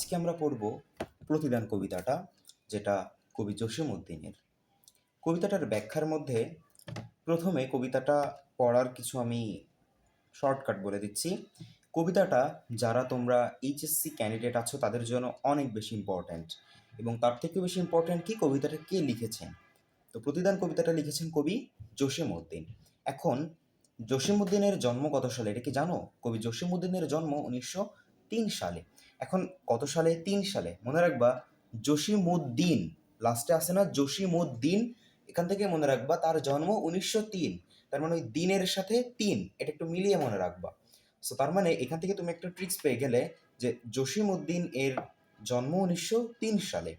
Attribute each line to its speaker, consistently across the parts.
Speaker 1: আজকে আমরা পড়ব প্রতিদান কবিতাটা, যেটা কবি জসীমউদ্দীনের। কবিতাটার ব্যাখ্যার মধ্যে প্রথমে কবিতাটা পড়ার কিছু আমি শর্টকাট বলে দিচ্ছি। কবিতাটা যারা তোমরা এইচএসসি ক্যান্ডিডেট আছো তাদের জন্য অনেক বেশি ইম্পর্ট্যান্ট, এবং তার থেকেও বেশি ইম্পর্ট্যান্ট কি কবিতাটা কে লিখেছেন। তো প্রতিদান কবিতাটা লিখেছেন কবি জসীমউদ্দীন। এখন জসীমউদ্দীনের জন্ম কত সালে এটা কি জানো? কবি জসীমউদ্দীনের জন্ম 1903 সালে। এখন কত সালে? 3 সালে। মনে রাখবা জসীমউদ্দীন, লাস্টে আসে না জসীমউদ্দীন, এখান থেকে মনে রাখবা তার জন্ম 1903। তার মানে ওই দিনের সাথে 3, এটা একটু মিলিয়ে মনে রাখবা। সো তার মানে এখান থেকে তুমি একটা ট্রিক্স পেয়ে গেলে যে জসীমউদ্দীন এর জন্ম 1903 সালে।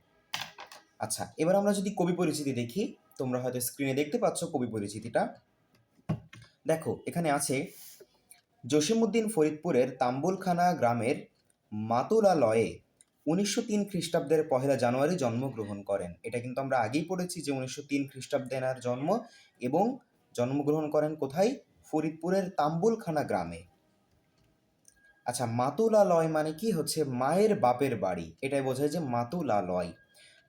Speaker 1: আচ্ছা, এবার আমরা যদি কবি পরিচিতি দেখি, তোমরা হয়তো স্ক্রিনে দেখতে পাচ্ছ কবি পরিচিতিটা। দেখো এখানে আছে, জসীমউদ্দীন ফরিদপুরের তাম্বুলখানা গ্রামের মাতুলালয়ে 1903 খ্রিস্টাব্দের 1 জানুয়ারি জন্মগ্রহণ করেন। এটা কিন্তু আমরা আগেই পড়েছি যে 1903 খ্রিস্টাব্দে এনার জন্ম, এবং জন্মগ্রহণ করেন কোথায়? ফরিদপুরের তাম্বুলখানা গ্রামে। আচ্ছা, মাতুলালয় মানে কি? হচ্ছে মায়ের বাপের বাড়ি, এটাই বোঝায় যে মাতুলালয়।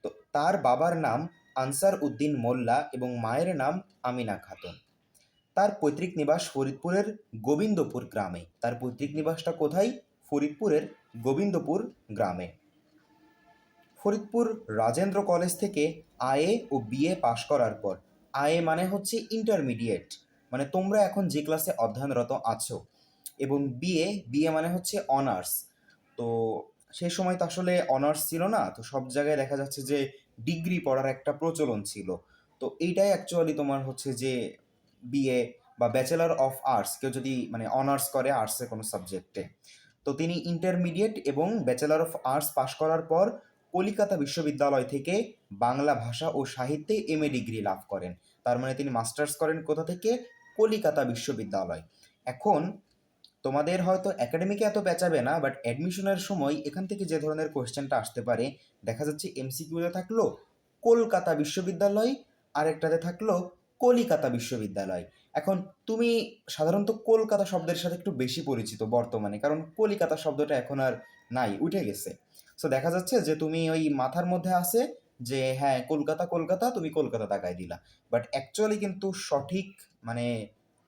Speaker 1: তো তার বাবার নাম আনসার উদ্দিন মোল্লা এবং মায়ের নাম আমিনা খাতুন। তার পৈতৃক নিবাস ফরিদপুরের গোবিন্দপুর গ্রামে। তার পৈতৃক নিবাসটা কোথায়? ফরিদপুরের গোবিন্দপুর গ্রামে। ফরিদপুর রাজেন্দ্র কলেজ থেকে আইএ ও বিএ পাশ করার পর, আইএ মানে হচ্ছে ইন্টারমিডিয়েট, মানে তোমরা এখন যে ক্লাসে অধ্যয়নরত আছো, এবং বিএ, বিএ মানে হচ্ছে অনার্স। তো সেই সময় তো আসলে অনার্স ছিল না, তো সব জায়গায় দেখা যাচ্ছে যে ডিগ্রি পড়ার একটা প্রচলন ছিল। তো এইটাই অ্যাকচুয়ালি তোমার হচ্ছে যে বিএ বা ব্যাচেলর অফ আর্টস, কেউ যদি মানে অনার্স করে আর্টসে কোনো সাবজেক্টে। তো তিনি ইন্টারমিডিয়েট এবং ব্যাচেলর অফ আর্টস পাশ করার পর কলিকাতা বিশ্ববিদ্যালয় থেকে বাংলা ভাষা ও সাহিত্যে এমএ ডিগ্রি লাভ করেন। তার মানে তিনি মাস্টার্স করেন কোথা থেকে? কলিকাতা বিশ্ববিদ্যালয়। এখন তোমাদের হয়তো একাডেমিকে এত পেঁচাবে না, বাট অ্যাডমিশনের সময় এখান থেকে যে ধরনের কোয়েশ্চেনটা আসতে পারে, দেখা যাচ্ছে এমসিকিউতে থাকলো কলকাতা বিশ্ববিদ্যালয়, আরেকটাতে থাকলো কলিকাতা বিশ্ববিদ্যালয়। এখন তুমি সাধারণত কলকাতা শব্দের সাথে একটু বেশি পরিচিত বর্তমানে, কারণ কলিকাতা শব্দটা এখন আর নাই, উঠে গেছে। সো দেখা যাচ্ছে যে তুমি ওই মাথার মধ্যে আছে যে হ্যাঁ কলকাতা কলকাতা, তুমি কলকাতা তাকায় দিলা, বাট অ্যাকচুয়ালি কিন্তু সঠিক মানে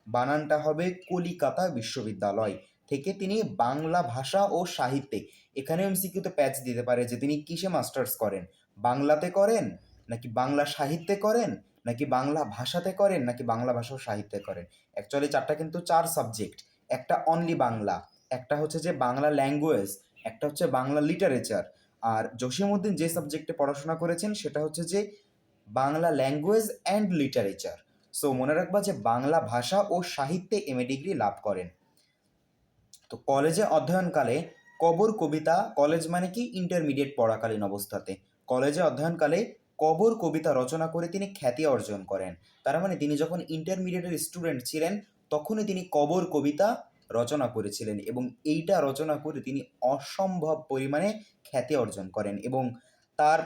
Speaker 1: বানানটা হবে কলিকাতা বিশ্ববিদ্যালয় থেকে তিনি বাংলা ভাষা ও সাহিত্যে, এখানে এমসিকিউতে প্যাচ দিতে পারে যে তিনি কিসে মাস্টার্স করেন, বাংলাতে করেন নাকি বাংলা সাহিত্যে করেন, নাকি বাংলা ভাষাতে করেন, নাকি বাংলা ভাষা ও সাহিত্যে করেন। অ্যাকচুয়ালি চারটা কিন্তু 4 সাবজেক্ট, একটা অনলি বাংলা, একটা হচ্ছে যে বাংলা ল্যাঙ্গুয়েজ, একটা হচ্ছে বাংলা লিটারেচার। আর জসীমউদ্দীন যে সাবজেক্টে পড়াশোনা করেছেন সেটা হচ্ছে যে Bangla language and literature. So মনে রাখবা যে বাংলা ভাষা ও সাহিত্যে এমএ ডিগ্রি লাভ করেন। তো কলেজে অধ্যয়নকালে কবর কবিতা, কলেজ মানে কি ইন্টারমিডিয়েট পড়াকালীন অবস্থাতে, কলেজে অধ্যয়নকালে কবর কবিতা রচনা করে তিনি খ্যাতি অর্জন করেন। তার মানে তিনি যখন ইন্টারমিডিয়েটের স্টুডেন্ট ছিলেন তখনই তিনি কবর কবিতা রচনা করেছিলেন, এবং এইটা রচনা করে তিনি অসম্ভব পরিমাণে খ্যাতি অর্জন করেন, এবং তার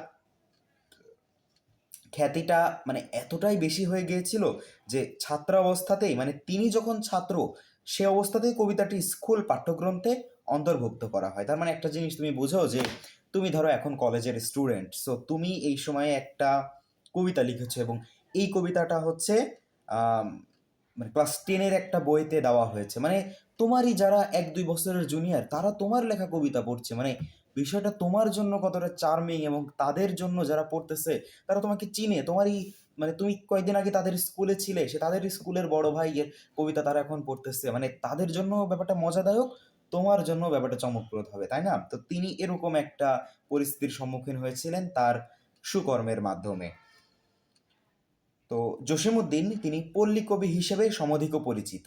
Speaker 1: খ্যাতিটা মানে এতটাই বেশি হয়ে গিয়েছিল যে ছাত্রাবস্থাতেই, মানে তিনি যখন ছাত্র সে অবস্থাতেই কবিতাটি স্কুল পাঠ্যগ্রন্থে অন্তর্ভুক্ত করা হয়। তার মানে একটা জিনিস তুমি বুঝো যে তুমি ধরো এখন কলেজের স্টুডেন্ট, সো তুমি এই সময়ে একটা কবিতা লিখেছো, এবং এই কবিতাটা হচ্ছে মানে ক্লাস 10-এর একটা বইতে দেওয়া হয়েছে, মানে তোমারই যারা 1-2 বছরের জুনিয়র তারা তোমার লেখা কবিতা পড়ছে, মানে বিষয়টা তোমার জন্য কতটা চার্মিং, এবং তাদের জন্য যারা পড়তেছে তারা তোমাকে চিনে, তোমারই মানে তুমি কয়েকদিন আগে তাদের স্কুলে ছিলে, সে তাদের স্কুলের বড় ভাইয়ের কবিতা তারা এখন পড়তেছে, মানে তাদের জন্য ব্যাপারটা মজাদায়ক, তোমার জন্য ব্যাপারটা চমকপ্রদ হবে, তাই না? তো তিনি এরকম একটা পরিস্থিতির সম্মুখীন হয়েছিলেন তার সুকর্মের মাধ্যমে। তো জসীমউদ্দীন তিনি পল্লী কবি হিসেবে সমধিক পরিচিত।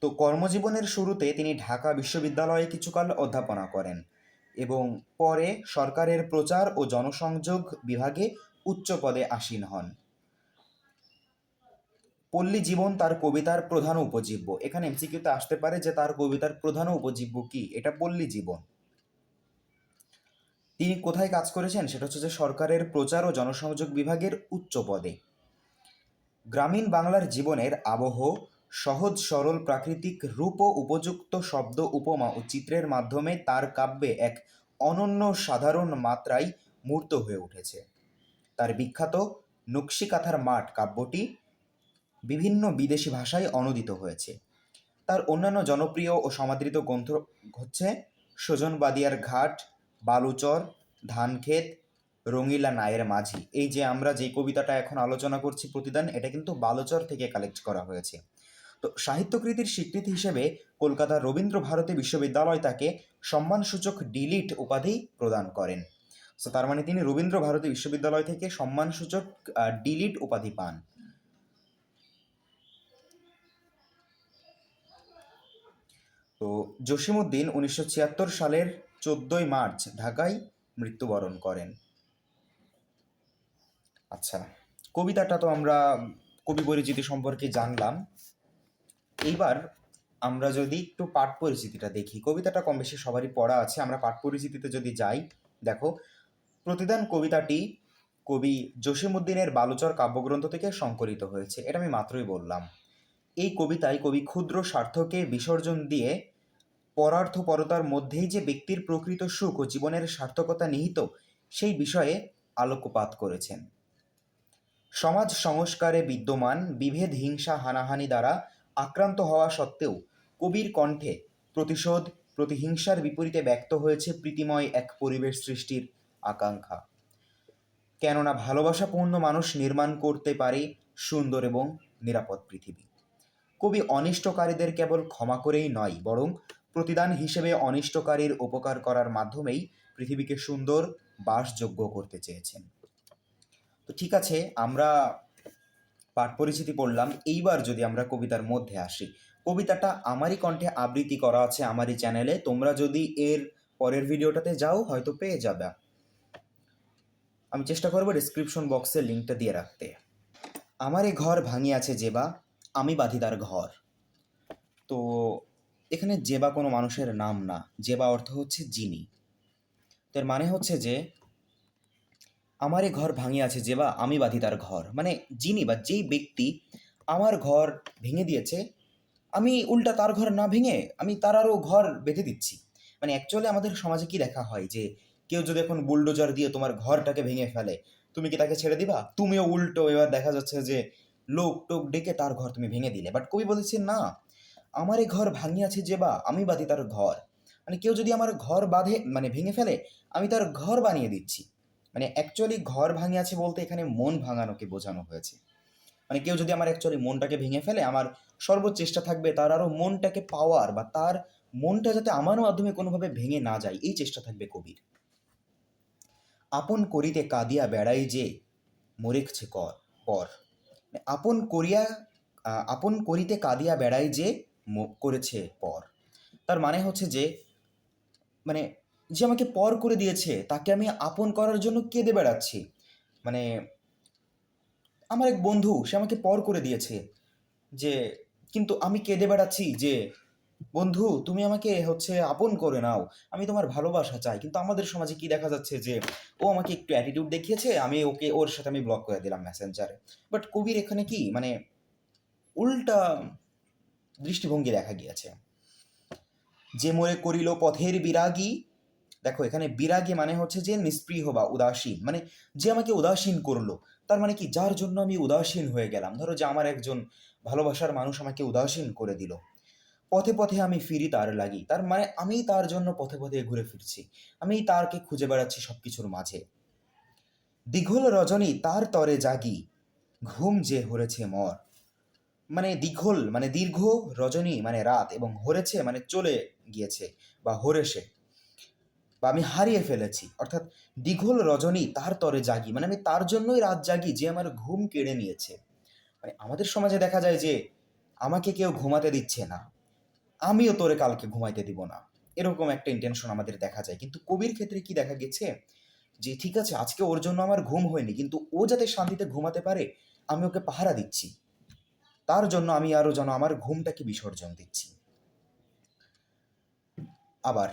Speaker 1: তো কর্মজীবনের শুরুতে তিনি ঢাকা বিশ্ববিদ্যালয়ে কিছুকাল অধ্যাপনা করেন, এবং পরে সরকারের প্রচার ও জনসংযোগ বিভাগে উচ্চ পদে আসীন হন। পল্লী জীবন তার কবিতার প্রধান উপজীব্য। এখানে এমসিকিউতে আসতে পারে যে তার কবিতার প্রধান উপজীব্য কি, এটা পল্লী জীবন। তিনি কোথায় কাজ করেছেন সেটা হচ্ছে যে সরকারের প্রচার ও জনসংযোগ বিভাগের উচ্চ পদে। গ্রামীণ বাংলার জীবনের আবহ, সহজ সরল প্রাকৃতিক রূপ ও উপযুক্ত শব্দ উপমা ও চিত্রের মাধ্যমে তার কাব্যে এক অনন্য সাধারণ মাত্রায় মূর্ত হয়ে উঠেছে। তার বিখ্যাত নকশিকাঁথার মাঠ কাব্যটি বিভিন্ন বিদেশি ভাষায় অনূদিত হয়েছে। তার অন্যান্য জনপ্রিয় ও সমাদৃত গ্রন্থ হচ্ছে সুজন বাদিয়ার ঘাট, বালুচর, ধানক্ষেত, রঙিলা নায়ের মাঝি। এই যে আমরা যে কবিতাটা এখন আলোচনা করছি প্রতিদান, এটা কিন্তু বালুচর থেকে কালেক্ট করা হয়েছে। তো সাহিত্যকৃতির স্বীকৃতি হিসেবে কলকাতার রবীন্দ্র ভারতী বিশ্ববিদ্যালয় তাকে সম্মানসূচক ডিলিট উপাধি প্রদান করেন। সো তার মানে তিনি রবীন্দ্র ভারতী বিশ্ববিদ্যালয় থেকে সম্মানসূচক ডিলিট উপাধি পান। তো জসিমউদ্দিন 1976 সালের 14ই মার্চ ঢাকায় মৃত্যুবরণ করেন। আচ্ছা, কবিতাটা তো আমরা কবি পরিচিতি সম্পর্কে জানলাম। এইবার আমরা যদি একটু পাঠ পরিচিতিটা দেখি, কবিতাটা কম বেশি সবারই পড়া আছে। আমরা পাঠ পরিচিতিতে যদি যাই, দেখো প্রতিদান কবিতাটি কবি জসিমউদ্দিনের বালুচর কাব্যগ্রন্থ থেকে সংকলিত হয়েছে, এটা আমি মাত্রই বললাম। এই কবিতায় কবি ক্ষুদ্র স্বার্থকে বিসর্জন দিয়ে পরার্থপরতার মধ্যেই যে ব্যক্তির প্রকৃত সুখ ও জীবনের সার্থকতা নিহিত সেই বিষয়ে আলোকপাত করেছেন। সমাজ সংস্কারে বিদ্যমান বিভেদ, হিংসা, হানাহানি দ্বারা আক্রান্ত হওয়া সত্ত্বেও কবির কণ্ঠে প্রতিশোধ, প্রতিহিংসার বিপরীতে ব্যক্ত হয়েছে প্রীতিময় এক পরিবেশ সৃষ্টির আকাঙ্ক্ষা। কেননা ভালোবাসাপূর্ণ মানুষ নির্মাণ করতে পারে সুন্দর এবং নিরাপদ পৃথিবী। কবি অনিষ্টকারীদের কেবল ক্ষমা করেই নয়, বরং প্রতিদান হিসেবে অনিষ্টকারীর উপকার করার মাধ্যমেই পৃথিবীকে সুন্দর বাসযোগ্য করতে চেয়েছেন। তো ঠিক আছে, আমরা পাঠ পরিচিতি পড়লাম। এইবার যদি আমরা কবিতার মধ্যে আসি, কবিতাটা আমারই কণ্ঠে আবৃত্তি করা আছে আমারই চ্যানেলে। তোমরা যদি এর পরের ভিডিওটাতে যাও হয়তো পেয়ে যাবে। আমি চেষ্টা করবো ডিসক্রিপশন বক্সে লিঙ্কটা দিয়ে রাখতে। আমার এ ঘর ভাঙিয়াছে যেবা, আমি বাঁধি তার ঘর। তো এখানে যেবা কোনো মানুষের নাম না, যেবা অর্থ হচ্ছে যিনি। তার মানে হচ্ছে যে আমার এ ঘর ভাঙিয়াছে যেবা, আমি বাঁধি তার ঘর, মানে যিনি বা যেই ব্যক্তি আমার ঘর ভেঙে দিয়েছে, আমি উল্টা তার ঘর না ভেঙে আমি তার আরও ঘর বেঁধে দিচ্ছি। মানে অ্যাকচুয়ালি আমাদের সমাজে কি দেখা হয় যে কেউ যদি এখন বুলডোজার দিয়ে তোমার ঘরটাকে ভেঙে ফেলে, তুমি কি তাকে ছেড়ে দিবা? তুমিও উল্টো এবার দেখা যাচ্ছে যে লোক টোক ডেকে তার ঘর তুমি ভেঙে দিলে। বাট কবি বলেছে না, আমার এ ঘর ভাঙিয়াছে যেবা, আমি বাঁধি তার ঘর। মানে কেউ যদি আমার ঘর বাঁধে, মানে ভেঙে ফেলে, আমি তার ঘর বানিয়ে দিচ্ছি। মানে অ্যাকচুয়ালি ঘর ভাঙিয়াছে বলতে এখানে মন ভাঙানোকে বোঝানো হয়েছে। মানে কেউ যদি আমার অ্যাকচুয়ালি মনটাকে ভেঙে ফেলে, আমার সর্বোচ্চ চেষ্টা থাকবে তার আরও মনটাকে পাওয়ার, বা তার মনটা যাতে আমার মাধ্যমে কোনোভাবে ভেঙে না যায়, এই চেষ্টা থাকবে কবির। আপন করিতে কাঁদিয়া বেড়াই যে মরেছে পর। আপন করিতে কাঁদিয়া বেড়াই যে করেছে পর। তার মানে হচ্ছে যে, মানে যে আমাকে পর করে দিয়েছে তাকে আমি আপন করার জন্য কেঁদে বেড়াচ্ছি। মানে আমার এক বন্ধু, সে আমাকে পর করে দিয়েছে, যে কিন্তু আমি কেঁদে বেড়াচ্ছি যে বন্ধু তুমি আমাকে হচ্ছে আপন করে নাও, আমি তোমার ভালোবাসা চাই। কিন্তু আমাদের সমাজে কি দেখা যাচ্ছে যে ও আমাকে একটু অ্যাটিটিউড দেখিয়েছে, আমি ওকে, ওর সাথে আমি ব্লক করে দিলাম মেসেঞ্জারে। বাট কবির এখানে কি মানে উল্টা দৃষ্টিভঙ্গি দেখা গিয়েছে। যে মোরে করিল পথের বিরাগী, দেখো এখানে বিরাগী মানে হচ্ছে যে নিস্পৃহ বা উদাসীন, মানে যে আমাকে উদাসীন করলো। তার মানে কি, যার জন্য আমি উদাসীন হয়ে গেলাম। ধরো যে আমার একজন ভালোবাসার মানুষ আমাকে উদাসীন করে দিল, পথে পথে আমি ফিরি তার লাগি। তার মানে আমি তার জন্য পথে পথে ঘুরে ফিরছি, আমি তারকে খুঁজে বেড়াচ্ছি সব কিছুর মাঝে। দীঘল রজনী তার তরে জাগি, ঘুম যে হরেছে মর। মানে দীঘল মানে দীর্ঘ, রজনী মানে রাত, এবং হরেছে মানে চলে গিয়েছে বা হরেছে, বা আমি হারিয়ে ফেলেছি। অর্থাৎ দীঘল রজনী তার তরে জাগি, মানে আমি তার জন্যই রাত জাগি যে আমার ঘুম কেড়ে নিয়েছে। মানে আমাদের সমাজে দেখা যায় যে আমাকে কেউ ঘুমাতে দিচ্ছে না, আমিও তোরে কালকে ঘুমাইতে দিব না, এরকম একটা ইন্টেনশন আমাদের দেখা যায়। কিন্তু কবির ক্ষেত্রে কি দেখা গেছে, যে ঠিক আছে আজকে ওর জন্য আমার ঘুম হয়নি, কিন্তু ও যাতে শান্তিতে ঘুমাতে পারে আমি ওকে পাহারা দিচ্ছি, তার জন্য আমি আরও যেন আমার ঘুমটাকে বিসর্জন দিচ্ছি। আবার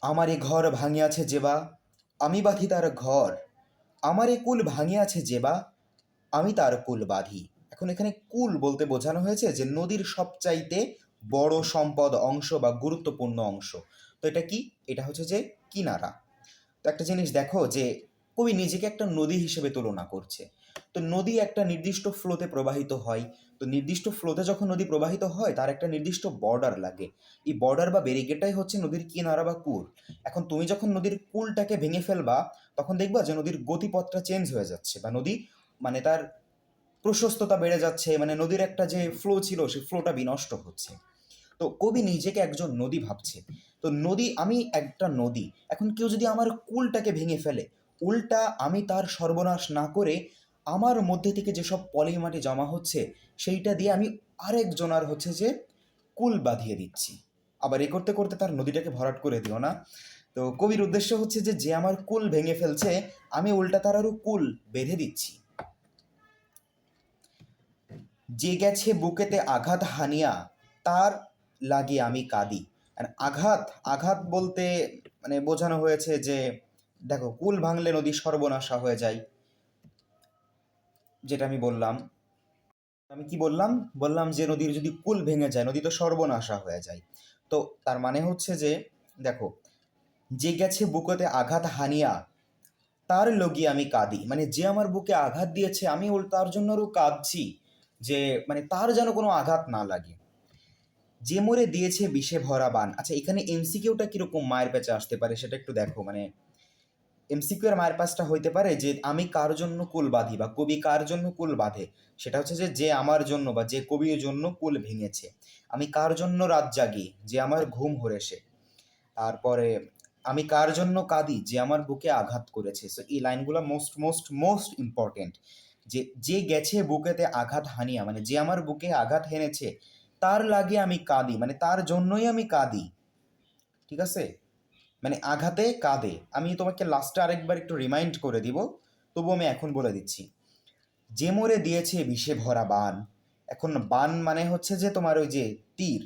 Speaker 1: আমার এ ঘর ভাঙিয়াছে যেবা, আমি বাঁধি তার ঘর। আমার এ কুল ভাঙিয়াছে যেবা, আমি তার কুল বাঁধি। এখন এখানে কুল বলতে বোঝানো হয়েছে যে নদীর সবচাইতে বড় সম্পদ অংশ বা গুরুত্বপূর্ণ অংশ। তো তো এটা কি? এটা হচ্ছে যে কিনারা। তো একটা জিনিস দেখো যে কবি নিজেকে একটা নদী হিসেবে তুলনা করছে। তো নদী একটা নির্দিষ্ট ফ্লোতে প্রবাহিত হয়। তো নির্দিষ্ট ফ্লোতে যখন নদী প্রবাহিত হয় তার একটা নির্দিষ্ট বর্ডার লাগে। এই বর্ডার বা ব্যারিকেডটাই হচ্ছে নদীর কিনারা বা কূল। এখন তুমি যখন নদীর কূলটাকে ভেঙে ফেলবা তখন দেখবা যে নদীর গতিপথটা চেঞ্জ হয়ে যাচ্ছে, বা নদী মানে তার প্রশস্ততা বেড়ে যাচ্ছে, মানে নদীর একটা যে ফ্লো ছিল সেই ফ্লোটা বিনষ্ট হচ্ছে। তো কবি নিজেকে একজন নদী ভাবছে। তো নদী, আমি একটা নদী, এখন কেউ যদি আমার কুলটাকে ভেঙে ফেলে, উল্টা আমি তার সর্বনাশ না করে আমার মধ্যে থেকে যেসব পলি মাটি জমা হচ্ছে সেইটা দিয়ে আমি আরেকজনার হচ্ছে যে কুল বাঁধিয়ে দিচ্ছি। আবার এ করতে করতে তার নদীটাকে ভরাট করে দিও না। তো কবির উদ্দেশ্য হচ্ছে যে যে আমার কুল ভেঙে ফেলছে আমি উল্টা তার আরও কুল বেঁধে দিচ্ছি। যে গেছে বুকেতে আঘাত হানিয়া তার লাগে আমি কাঁদি। আর আঘাত, আঘাত বলতে মানে বোঝানো হয়েছে যে দেখো কুল ভাঙলে নদী সর্বনাশা হয়ে যায়, যেটা আমি বললাম। আমি কি বললাম? বললাম যে নদীর যদি কুল ভেঙে যায় নদী তো সর্বনাশা হয়ে যায়। তো তার মানে হচ্ছে যে দেখো, যে গেছে বুকেতে আঘাত হানিয়া তার লগি আমি কাঁদি, মানে যে আমার বুকে আঘাত দিয়েছে আমি তার জন্য আরও কাঁদছি, যে মানে তার যেন কোনো আঘাত না লাগে। যে মোরে দিয়েছে বিষে ভরা বান। আচ্ছা, এখানে এমসিকিউটা কিরকম মায়ের পেঁচে আসতে পারে সেটা একটু দেখো। মানে এমসিকিউ এর মায়ের পাঁচটা হইতে পারে যে আমি কার জন্য কুল বাঁধি বা কবি কার জন্য কুল বাঁধে। সেটা হচ্ছে যে যে আমার জন্য বা যে কবির জন্য কুল ভেঙেছে। আমি কার জন্য রাত জাগি, যে আমার ঘুম হরেছে। তারপরে আমি কার জন্য কাঁদি, যে আমার বুকে আঘাত করেছে। সো এই লাইনগুলো মোস্ট মোস্ট মোস্ট ইম্পর্টেন্ট। যে যে গেছে বুকেতে আঘাত হানিয়া, মানে যে আমার বুকে আঘাত হেনেছে তার লাগে আমি কাঁদি, মানে তার জন্যই আমি কাঁদি। ঠিক আছে? মানে আঘাতে কাঁদে। আমি তোমাকে লাস্টে আরেকবার একটু রিমাইন্ড করে দিব, তবু আমি এখন বলে দিচ্ছি। যে মোরে দিয়েছে বিষে ভরা বান। এখন বান মানে হচ্ছে যে তোমার ওই যে তীর।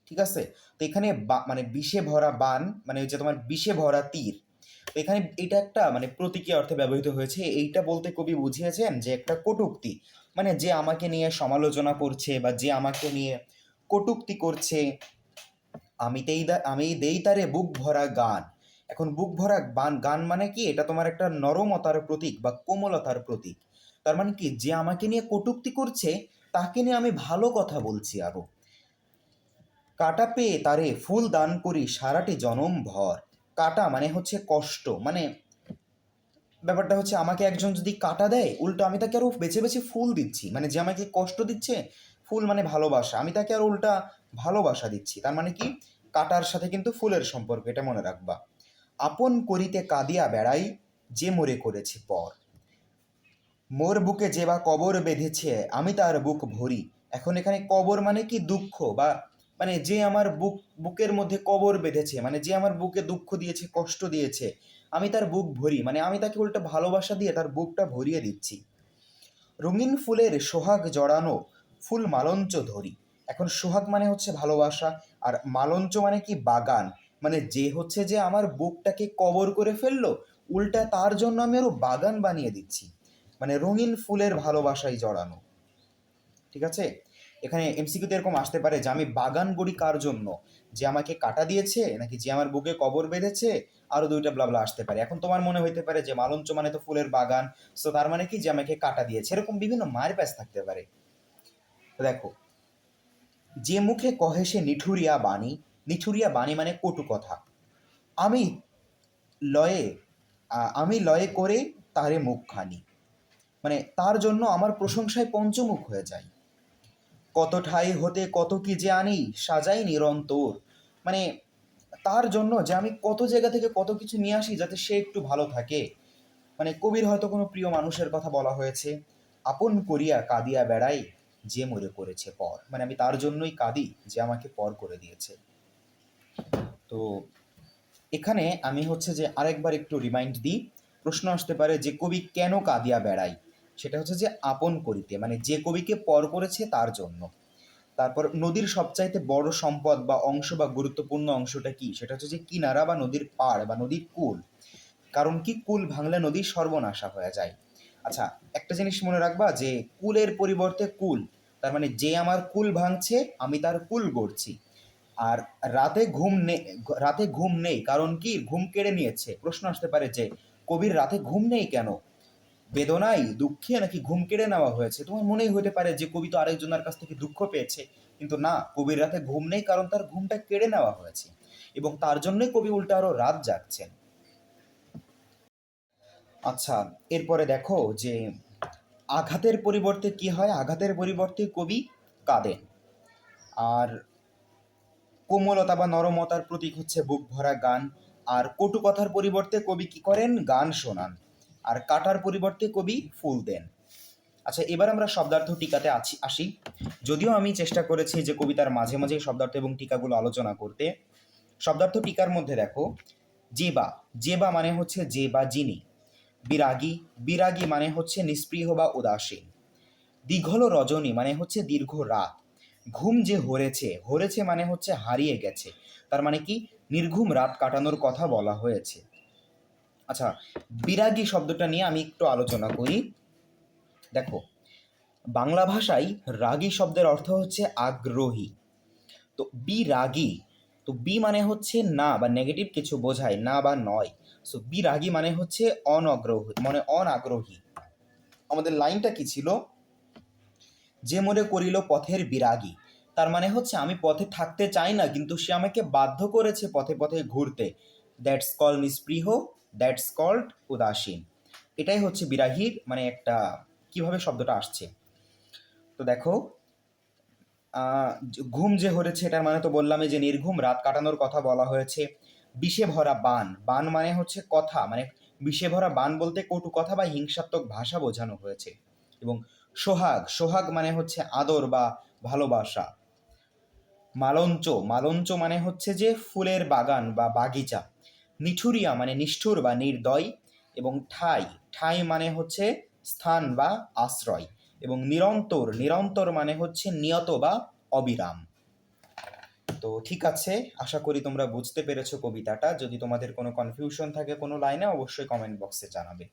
Speaker 1: ঠিক আছে? তো এখানে মানে বিষে ভরা বান মানে ওই যে তোমার বিষে ভরা তীর। তো এখানে এটা একটা মানে প্রতীকী অর্থে ব্যবহৃত হয়েছে। এইটা বলতে কবি বুঝিয়েছেন যে একটা কটূক্তি, মানে যে আমাকে নিয়ে সমালোচনা করছে বা যে আমাকে নিয়ে কটূক্তি করছে, আমি দেই তারে বুক ভরা গান। এখন বুক ভরা গান মানে কি? এটা তোমার একটা নরমতার প্রতীক বা কোমলতার প্রতীক। তার মানে কি? যে আমাকে নিয়ে কটূক্তি করছে তাকে নিয়ে আমি ভালো কথা বলছি আরো। কাটা পেয়ে তারে ফুল দান করি সারাটি জনম ভর। কাটা মানে হচ্ছে কষ্ট, মানে ব্যাপারটা হচ্ছে আমাকে একজন যদি কাটা দেয় উল্টো আমি তাকে আরো বেছে বেছে ফুল দিচ্ছি। মানে যে আমাকে কষ্ট দিচ্ছে, ফুল মানে ভালোবাসা, আমি তাকে আরো উল্টা ভালোবাসা দিচ্ছি। তার মানে কি? কাটার সাথে কিন্তু ফুলের সম্পর্ক, এটা মনে রাখবা। আপন করিতে কাঁদিয়া বেড়াই যে মোরে করেছে পর। মোর বুকে যে বা কবর বেঁধেছে আমি তার বুক ভরি। এখন এখানে কবর মানে কি? দুঃখ, বা মানে যে আমার বুকের মধ্যে কবর বেঁধেছে, মানে যে আমার বুকে দুঃখ দিয়েছে, কষ্ট দিয়েছে, আমি তার বুক ভরি, মানে আমি তাকে উল্টো ভালোবাসা দিয়ে তার বুকটা ভরিয়ে দিচ্ছি। রঙিন ফুলের সোহাগ জড়ানো ফুল মালঞ্চ ধরি। এখন সোহাগ মানে হচ্ছে ভালোবাসা, আর মালঞ্চ মানে কি? বাগান। মানে যে হচ্ছে যে আমার বুকটাকে কবর করে ফেললো উল্টা তার জন্য আমি আরো বাগান বানিয়ে দিচ্ছি। মানে রঙিন ফুলের ভালোবাসায় জড়ানো। ঠিক আছে? এখানে এমসিকিউতে এরকম আসতে পারে যে আমি বাগান গড়ি কার জন্য? যে আমাকে কাটা দিয়েছে, নাকি যে আমার বুকে কবর বেঁধেছে? আরো দুইটা ব্লাবলা আসতে পারে। এখন তোমার মনে হইতে পারে যে মালঞ্চ মানে তো ফুলের বাগান, সো তার মানে কি? যে আমাকে কাটা দিয়েছে। এরকম বিভিন্ন মায়ের প্যাচ থাকতে পারে। দেখো, যে মুখে কহে সে নিঠুরিয়া বাণী। নিঠুরিয়া বাণী মানে কটু কথা। আমি লয়ে আমি লয়ে করে তারে মুখখানি, মানে তার জন্য আমার প্রশংসায় পঞ্চমুখ হয়ে যায়। কত ঠাই হতে কত কি যে আনি সাজাই নিরন্তর, মানে তার জন্য যে আমি কত জায়গা থেকে কত কিছু নিয়ে আসি যাতে সে একটু ভালো থাকে। মানে কবির হয়তো কোনো প্রিয় মানুষের কথা বলা হয়েছে। আপন করিয়া কাঁদিয়া বেড়াই যে মরে করেছে পর, মানে আমি তার জন্যই কাঁদি যে আমাকে পর করে দিয়েছে। তো এখানে আমি হচ্ছে যে আরেকবার একটু রিমাইন্ড দিই। প্রশ্ন আসতে পারে যে কবি কেন কাঁদিয়া বেড়ায়? সেটা হচ্ছে যে আপন করিতে, মানে যে কবিকে পর করেছে তার জন্য। তারপর নদীর সবচাইতে বড় সম্পদ বা অংশ বা গুরুত্বপূর্ণ অংশটা কি? সেটা হচ্ছে যে কিনারা বা নদীর পাড় বা নদীর কূল। কারণ কি? কূল ভাঙলে নদীর সর্বনাশা হয়ে যায়। আচ্ছা, একটা জিনিস মনে রাখবা যে কূলের পরিবর্তে কুল, তার মানে যে আমার কূল ভাঙছে আমি তার কূল গড়ছি। আর রাতে ঘুম নেই কারণ কি? ঘুম কেড়ে নিয়েছে। প্রশ্ন আসতে পারে যে কবির রাতে ঘুম নেই কেন? বেদনায়, দুঃখে, নাকি ঘুম কেড়ে নেওয়া হয়েছে? তোমার মনেই হতে পারে যে কবি তো আরেকজনের কাছ থেকে দুঃখ পেয়েছে, কিন্তু না, কবির রাতে ঘুম নেই কারণ তার ঘুমটা কেড়ে নেওয়া হয়েছে, এবং তার জন্যই কবি উল্টা আরো রাত জাগছেন। আচ্ছা, এরপরে দেখো যে আঘাতের পরিবর্তে কি হয়? আঘাতের পরিবর্তে কবি কাঁদেন। আর কোমলতা বা নরমতার প্রতীক হচ্ছে বুক ভরা গান। আর কটু কথার পরিবর্তে কবি কি করেন? গান শোনান। আর কাটার পরিবর্তে কবি ফুল দেন। আচ্ছা, এবার আমরা শব্দার্থ টিকাতে আসি। যদিও আমি চেষ্টা করেছি যে কবিতার মাঝে মাঝে শব্দার্থ এবং টিকাগুলো আলোচনা করতে। শব্দার্থ টিকার মধ্যে দেখো, জেবা। জেবা মানে হচ্ছে যে বা যিনি। বিরাগী। বিরাগী মানে হচ্ছে নিস্পৃহ বা উদাসীন। দীঘল রজনী মানে হচ্ছে দীর্ঘ রাত। ঘুম যে হরেছে, হরেছে মানে হচ্ছে হারিয়ে গেছে, তার মানে কি? নির্ঘুম রাত কাটানোর কথা বলা হয়েছে। আচ্ছা, বিরাগী শব্দটা নিয়ে আমি একটু আলোচনা করি। দেখো, বাংলা ভাষায় রাগী শব্দের অর্থ হচ্ছে আগ্রহী। তো বিরাগী, তো বি মানে হচ্ছে না বা নেগেটিভ কিছু বোঝায়, না বা নয়। সো বিরাগী মানে হচ্ছে অনগ্রহী, মানে অনাগ্রহী। আমাদের লাইনটা কি ছিল? যে মোরে করিল পথের বিরাগী। তার মানে হচ্ছে আমি পথে থাকতে চাই না, কিন্তু সে আমাকে বাধ্য করেছে পথে পথে ঘুরতে। দ্যাটস কল নিস্পৃহ, দ্যাটস কল্ড উদাসীন। এটাই হচ্ছে বিরাগীর মানে একটা কিভাবে শব্দটা আসছে। তো দেখো, ঘুম যে হরেছে এটার মানে তো বললামই যে নির্ঘুম রাত কাটানোর কথা বলা হয়েছে। বিষে ভরা বান। বান মানে হচ্ছে কথা, মানে বিষে ভরা বান বলতে কটু কথা বা হিংসাত্মক ভাষা বোঝানো হয়েছে। এবং সোহাগ। সোহাগ মানে হচ্ছে আদর বা ভালোবাসা। মালঞ্চ। মালঞ্চ মানে হচ্ছে যে ফুলের বাগান বা বাগিচা। নিঠুরিয়া মানে নিষ্ঠুর বা নির্দয়। এবং ঠাই। ঠাই মানে হচ্ছে স্থান বা আশ্রয়। এবং নিরন্তর। নিরন্তর মানে হচ্ছে নিয়ত বা অবিরাম। তো ঠিক আছে, আশা করি তোমরা বুঝতে পেরেছো কবিতাটা। যদি তোমাদের কোনো কনফিউশন থাকে কোনো লাইনে, অবশ্যই কমেন্ট বক্সে জানাবে।